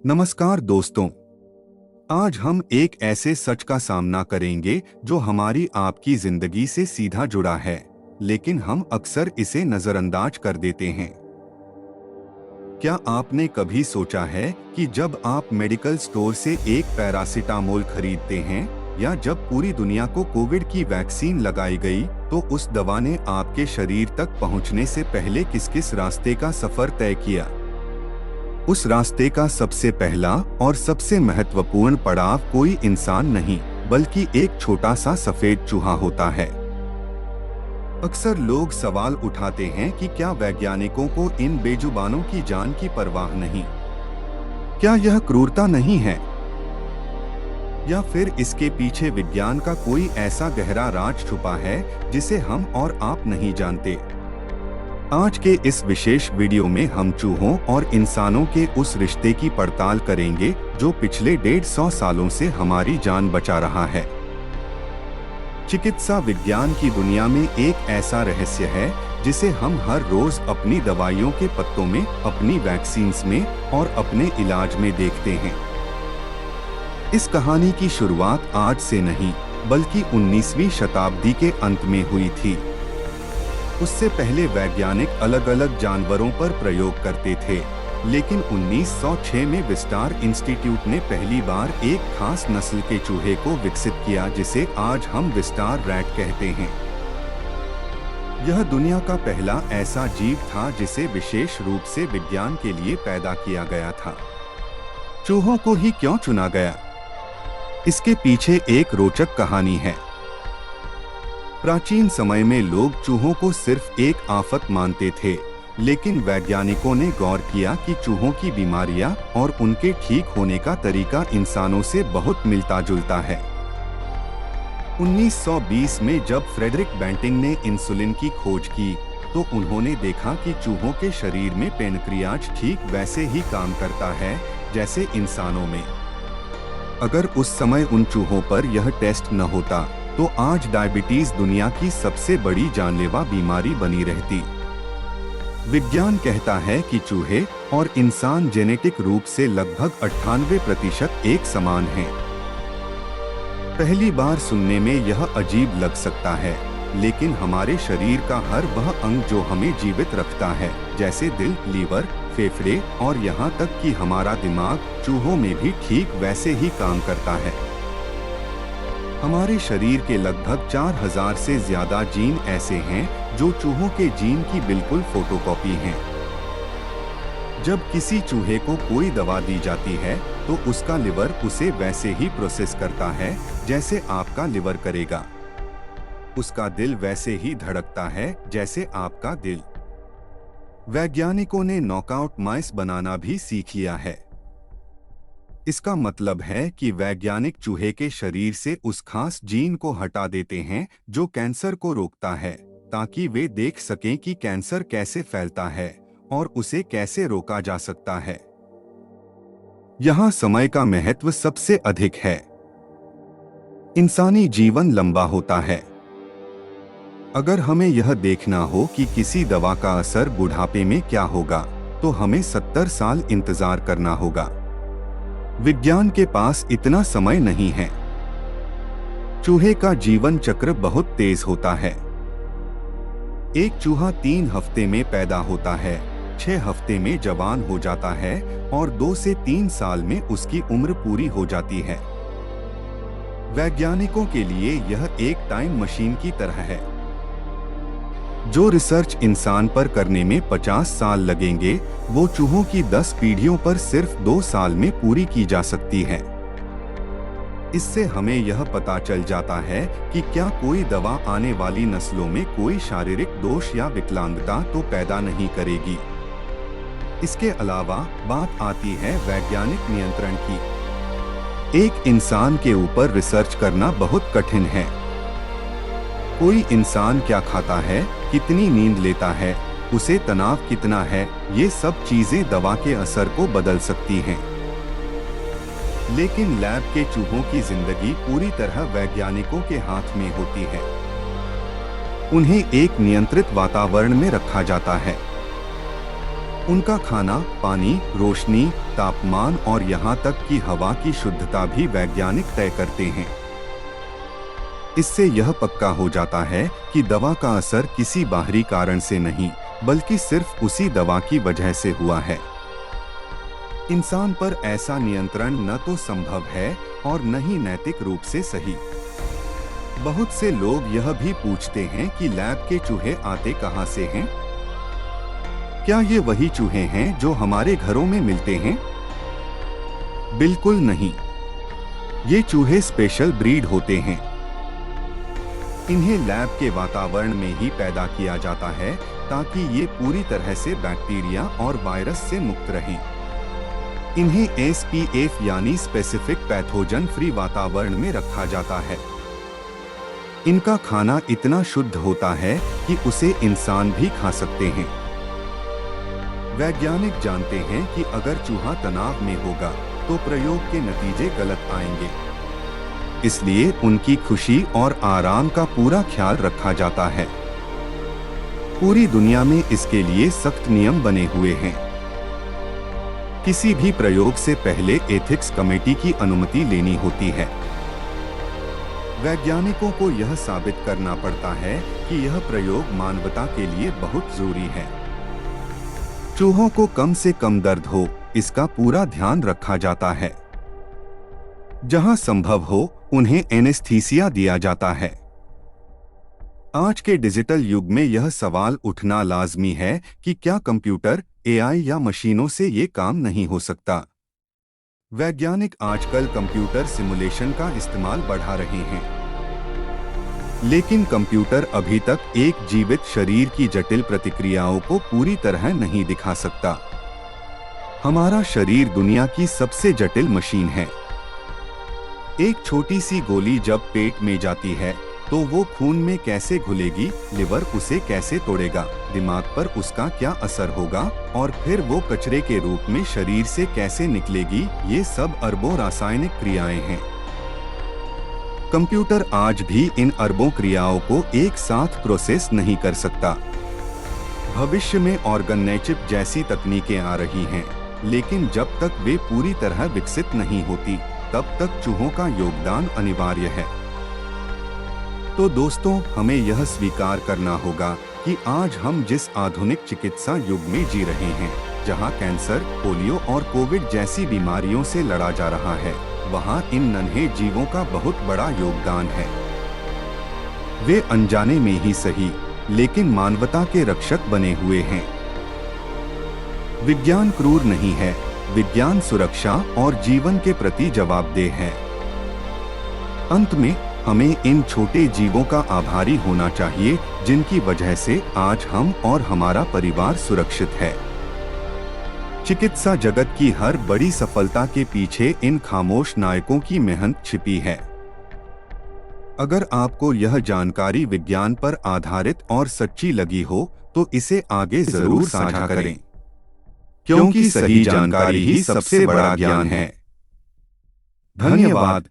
नमस्कार दोस्तों। आज हम एक ऐसे सच का सामना करेंगे जो हमारी आपकी जिंदगी से सीधा जुड़ा है, लेकिन हम अक्सर इसे नजरअंदाज कर देते हैं। क्या आपने कभी सोचा है कि जब आप मेडिकल स्टोर से एक पैरासिटामोल खरीदते हैं या जब पूरी दुनिया को कोविड की वैक्सीन लगाई गई, तो उस दवा ने आपके शरीर तक पहुंचने से पहले किस किस रास्ते का सफर तय किया? उस रास्ते का सबसे पहला और सबसे महत्वपूर्ण पड़ाव कोई इंसान नहीं, बल्कि एक छोटा सा सफेद चूहा होता है। अक्सर लोग सवाल उठाते हैं कि क्या वैज्ञानिकों को इन बेजुबानों की जान की परवाह नहीं? क्या यह क्रूरता नहीं है? या फिर इसके पीछे विज्ञान का कोई ऐसा गहरा राज छुपा है जिसे हम और आप नहीं जानते? आज के इस विशेष वीडियो में हम चूहों और इंसानों के उस रिश्ते की पड़ताल करेंगे जो पिछले 150 सालों से हमारी जान बचा रहा है। चिकित्सा विज्ञान की दुनिया में एक ऐसा रहस्य है जिसे हम हर रोज अपनी दवाइयों के पत्तों में, अपनी वैक्सीन्स में और अपने इलाज में देखते हैं। इस कहानी की शुरुआत आज से नहीं, बल्कि 19वीं शताब्दी के अंत में हुई थी। उससे पहले वैज्ञानिक अलग अलग जानवरों पर प्रयोग करते थे, लेकिन 1906 में विस्टार इंस्टीट्यूट ने पहली बार एक खास नस्ल के चूहे को विकसित किया जिसे आज हम विस्टार रैट कहते हैं। यह दुनिया का पहला ऐसा जीव था जिसे विशेष रूप से विज्ञान के लिए पैदा किया गया था। चूहों को ही क्यों चुना गया? इसके पीछे एक रोचक कहानी है। प्राचीन समय में लोग चूहों को सिर्फ एक आफत मानते थे, लेकिन वैज्ञानिकों ने गौर किया कि चूहों की बीमारियां और उनके ठीक होने का तरीका इंसानों से बहुत मिलता जुलता है। 1920 में जब फ्रेडरिक बेंटिंग ने इंसुलिन की खोज की, तो उन्होंने देखा कि चूहों के शरीर में पैनक्रियाज ठीक वैसे ही काम करता है जैसे इंसानों में। अगर उस समय उन चूहों पर यह टेस्ट न होता, तो आज डायबिटीज दुनिया की सबसे बड़ी जानलेवा बीमारी बनी रहती। विज्ञान कहता है कि चूहे और इंसान जेनेटिक रूप से लगभग 98% एक समान हैं। पहली बार सुनने में यह अजीब लग सकता है, लेकिन हमारे शरीर का हर वह अंग जो हमें जीवित रखता है, जैसे दिल, लीवर, फेफड़े और यहाँ तक कि हमारा दिमाग, चूहों में भी ठीक वैसे ही काम करता है। हमारे शरीर के लगभग 4000 से ज्यादा जीन ऐसे हैं जो चूहों के जीन की बिल्कुल फोटोकॉपी हैं। जब किसी चूहे को कोई दवा दी जाती है, तो उसका लिवर उसे वैसे ही प्रोसेस करता है जैसे आपका लिवर करेगा। उसका दिल वैसे ही धड़कता है जैसे आपका दिल। वैज्ञानिकों ने नॉकआउट माइस बनाना भी सीख लिया है। इसका मतलब है कि वैज्ञानिक चूहे के शरीर से उस खास जीन को हटा देते हैं जो कैंसर को रोकता है, ताकि वे देख सकें कि कैंसर कैसे फैलता है और उसे कैसे रोका जा सकता है। यहाँ समय का महत्व सबसे अधिक है। इंसानी जीवन लंबा होता है। अगर हमें यह देखना हो कि किसी दवा का असर बुढ़ापे में क्या होगा, तो हमें 70 साल इंतजार करना होगा। विज्ञान के पास इतना समय नहीं है। चूहे का जीवन चक्र बहुत तेज होता है। एक चूहा 3 हफ्ते में पैदा होता है, 6 हफ्ते में जवान हो जाता है और 2 से 3 साल में उसकी उम्र पूरी हो जाती है। वैज्ञानिकों के लिए यह एक टाइम मशीन की तरह है। जो रिसर्च इंसान पर करने में 50 साल लगेंगे, वो चूहों की 10 पीढ़ियों पर सिर्फ 2 साल में पूरी की जा सकती है। इससे हमें यह पता चल जाता है कि क्या कोई दवा आने वाली नस्लों में कोई शारीरिक दोष या विकलांगता तो पैदा नहीं करेगी। इसके अलावा बात आती है वैज्ञानिक नियंत्रण की। एक इंसान के ऊपर रिसर्च करना बहुत कठिन है। कोई इंसान क्या खाता है, कितनी नींद लेता है, उसे तनाव कितना है, ये सब चीजें दवा के असर को बदल सकती हैं। लेकिन लैब के चूहों की जिंदगी पूरी तरह वैज्ञानिकों के हाथ में होती है। उन्हें एक नियंत्रित वातावरण में रखा जाता है। उनका खाना, पानी, रोशनी, तापमान और यहाँ तक कि हवा की शुद्धता भी वैज्ञानिक तय करते हैं। इससे यह पक्का हो जाता है कि दवा का असर किसी बाहरी कारण से नहीं, बल्कि सिर्फ उसी दवा की वजह से हुआ है। इंसान पर ऐसा नियंत्रण न तो संभव है और न ही नैतिक रूप से सही। बहुत से लोग यह भी पूछते हैं कि लैब के चूहे आते कहां से हैं? क्या ये वही चूहे हैं जो हमारे घरों में मिलते हैं? बिल्कुल नहीं। ये चूहे स्पेशल ब्रीड होते हैं। इन्हें लैब के वातावरण में ही पैदा किया जाता है ताकि ये पूरी तरह से बैक्टीरिया और वायरस से मुक्त रहें। इन्हें SPF यानी स्पेसिफिक पैथोजन फ्री वातावरण में रखा जाता है। इनका खाना इतना शुद्ध होता है कि उसे इंसान भी खा सकते हैं। वैज्ञानिक जानते हैं कि अगर चूहा तनाव में होगा तो प्रयोग के नतीजे गलत आएंगे। इसलिए उनकी खुशी और आराम का पूरा ख्याल रखा जाता है। पूरी दुनिया में इसके लिए सख्त नियम बने हुए हैं। किसी भी प्रयोग से पहले एथिक्स कमेटी की अनुमति लेनी होती है। वैज्ञानिकों को यह साबित करना पड़ता है कि यह प्रयोग मानवता के लिए बहुत जरूरी है। चूहों को कम से कम दर्द हो, इसका पूरा ध्यान रखा जाता है। जहां संभव हो उन्हें एनेस्थीसिया दिया जाता है। आज के डिजिटल युग में यह सवाल उठना लाजमी है कि क्या कंप्यूटर, AI या मशीनों से ये काम नहीं हो सकता। वैज्ञानिक आजकल कंप्यूटर सिमुलेशन का इस्तेमाल बढ़ा रहे हैं, लेकिन कंप्यूटर अभी तक एक जीवित शरीर की जटिल प्रतिक्रियाओं को पूरी तरह नहीं दिखा सकता। हमारा शरीर दुनिया की सबसे जटिल मशीन है। एक छोटी सी गोली जब पेट में जाती है तो वो खून में कैसे घुलेगी, लिवर उसे कैसे तोड़ेगा, दिमाग पर उसका क्या असर होगा और फिर वो कचरे के रूप में शरीर से कैसे निकलेगी, ये सब अरबों रासायनिक क्रियाएं हैं। कंप्यूटर आज भी इन अरबों क्रियाओं को एक साथ प्रोसेस नहीं कर सकता। भविष्य में ऑर्गन चिप जैसी तकनीकें आ रही हैं, लेकिन जब तक वे पूरी तरह विकसित नहीं होती तब तक चूहों का योगदान अनिवार्य है। तो दोस्तों, हमें यह स्वीकार करना होगा कि आज हम जिस आधुनिक चिकित्सा युग में जी रहे हैं, जहां कैंसर, पोलियो और कोविड जैसी बीमारियों से लड़ा जा रहा है, वहां इन नन्हे जीवों का बहुत बड़ा योगदान है। वे अनजाने में ही सही, लेकिन मानवता के रक्षक बने हुए हैं। विज्ञान क्रूर नहीं है, विज्ञान सुरक्षा और जीवन के प्रति जवाबदेह है। अंत में हमें इन छोटे जीवों का आभारी होना चाहिए, जिनकी वजह से आज हम और हमारा परिवार सुरक्षित है। चिकित्सा जगत की हर बड़ी सफलता के पीछे इन खामोश नायकों की मेहनत छिपी है। अगर आपको यह जानकारी विज्ञान पर आधारित और सच्ची लगी हो तो इसे आगे जरूर साझा करें, क्योंकि सही जानकारी ही सबसे बड़ा ज्ञान है। धन्यवाद।